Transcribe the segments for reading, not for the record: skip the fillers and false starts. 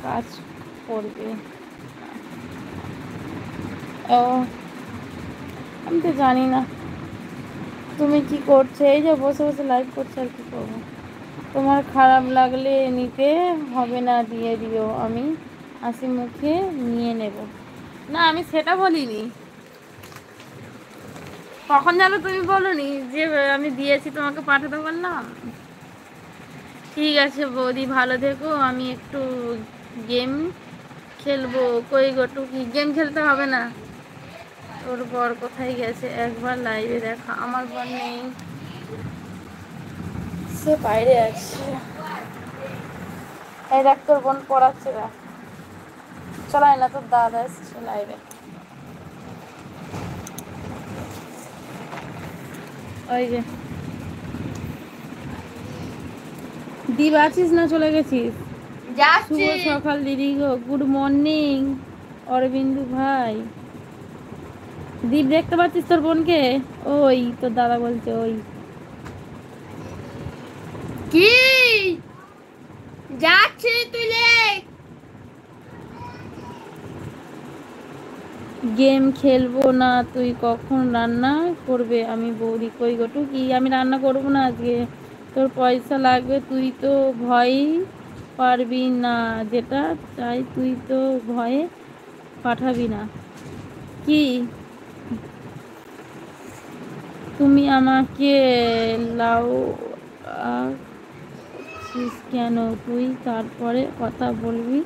কাজ করবে। ও আমি তো জানি না তুমি কি করছো, এই যে বসে বসে লাইভ করছো, আর কি করবো। তোমার খারাপ লাগলে নিতে হবে না, দিয়ে দিও, আমি হাসি মুখে নিয়ে নেব। না আমি সেটা বলিনি, কখন যেন তুমি বলোনি যে আমি দিয়েছি তোমাকে পাঠাতে বললাম। ঠিক আছে বৌদি, ভালো থেকো, আমি একটু গেম খেলবো। কই গোটু, কি গেম খেলতে হবে না। তোর বর কোথায় গেছে, একবার লাইভে দেখা। আমার বর নেই, সে বাইরে আছে। এই দেখ তোর বোন পড়াচ্ছে, দেখ চলায় না, তোর দাদা এসছে লাইভে। ওই যে দীপ আছিস না চলে গেছিস? শুভ সকাল দিদি গো, গুড মর্নিং অরবিন্দু ভাই। দীপ দেখতে পাচ্ছিস তোর বোনকে? ওই তোর দাদা বলছে ওই কি যাচ্ছে তুলে গেম খেলবো না। তুই কখন রান্না করবে? আমি বৌদি। কই গোটু, কি আমি রান্না করবো না আজকে, তোর পয়সা লাগবে, তুই তো ভয়ই পারবি না, যেটা চাই তুই তো ভয়ে পাঠাবি না। কি তুমি আমাকে লাউ কেন? তুই তারপরে কথা বলবি,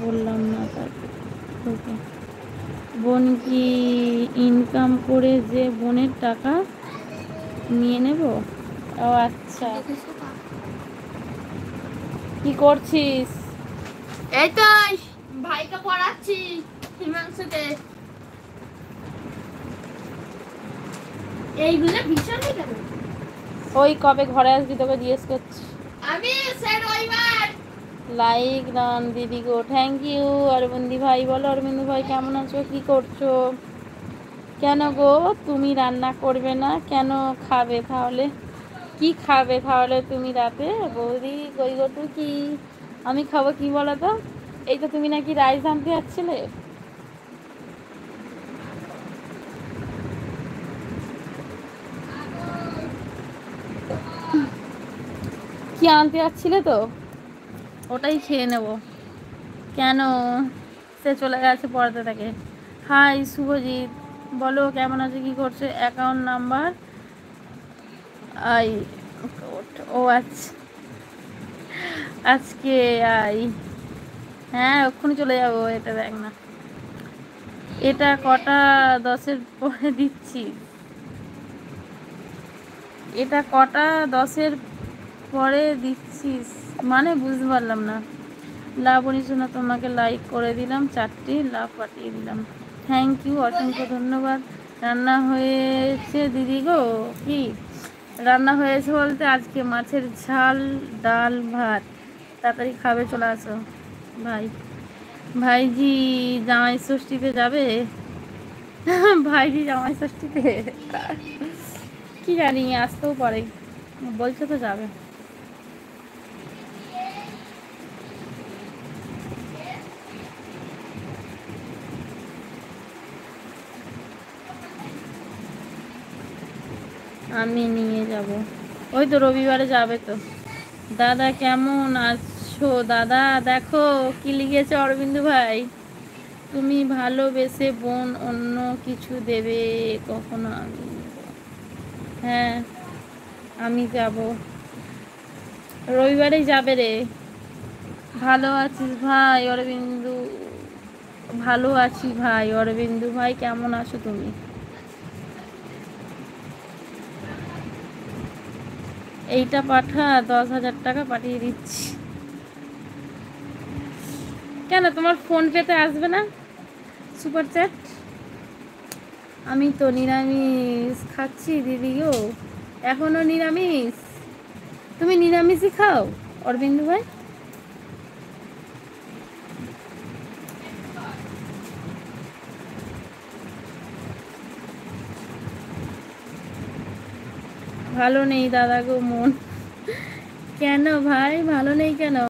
বললাম না তোকে। বোন কি ইনকাম করে যে বোনের টাকা নিয়ে নেব? ও আচ্ছা, কি করছিস? এই তো ভাইকে পড়াচ্ছি, হিমাংশুকে। এইগুলো ভীষণ কেন? ওই কবে ঘরে আসবি তোকে জিজ্ঞেস করছি। আমি সে রবিবার। লাইক ডান দিদি গো, থ্যাংক ইউ। অরবিন্দি ভাই বলো, অরবিন্দু ভাই কেমন আছো, কি করছো? কেন গো তুমি রান্না করবে না কেন? খাবে তাহলে, কি খাবে তাহলে তুমি রাতে? বৌদি কই গো তুই, কি আমি খাবো কি বলো তো? এই তো তুমি নাকি রাইস আনতে যাচ্ছিলে, কি আনতে যাচ্ছিলে তো, ওটাই খেয়ে নেব। কেন? সে চলে গেছে পড়াতে থাকে। হাই শুভজিৎ, বলো কেমন আছে, কি করছে? অ্যাকাউন্ট নাম্বার আই, ও আচ্ছা আজকে আই, হ্যাঁ এক্ষুনি চলে যাবো। এটা দেখ না, এটা কটা 10-এর পরে দিচ্ছি, এটা কটা 10-এর পরে দিচ্ছিস মানে বুঝতে পারলাম না। লাবণী শোনা, তোমাকে লাইক করে দিলাম, 4টি লাভ পাঠিয়ে দিলাম, থ্যাংক ইউ, অসংখ্য ধন্যবাদ। রান্না হয়েছে দিদি গো? কি রান্না হয়েছে বলতে আজকে মাছের ঝাল, ডাল, ভাত। তাড়াতাড়ি খাবে, চলে আসো। ভাই, ভাইজি জামাই ষষ্ঠীতে যাবে? ভাইজি জামাই ষষ্ঠীতে কি জানি, আসতেও পারে, বলছে তো যাবে। আমি নিয়ে যাব, ওই তো রবিবারে যাবে তো। দাদা কেমন আছো? দাদা দেখো কি লিখেছে অরবিন্দু ভাই, তুমি ভালোবেসে বোন অন্য কিছু দেবে কখনো? আমি হ্যাঁ আমি যাব, রবিবারেই যাবে রে। ভালো আছিস ভাই অরবিন্দু? ভালো আছি ভাই অরবিন্দু ভাই, কেমন আছো তুমি? এইটা পাঠা, 10,000 টাকা পাঠিয়ে দিচ্ছি। কেন তোমার ফোন পেতে আসবে না সুপার চ্যাট? আমি তো নিরামিষ খাচ্ছি দিদি গো, এখনো নিরামিষ? তুমি নিরামিষই খাও অরবিন্দু ভাই? ভালো নেই দাদা গো মন। কেন ভাই ভালো নেই কেন?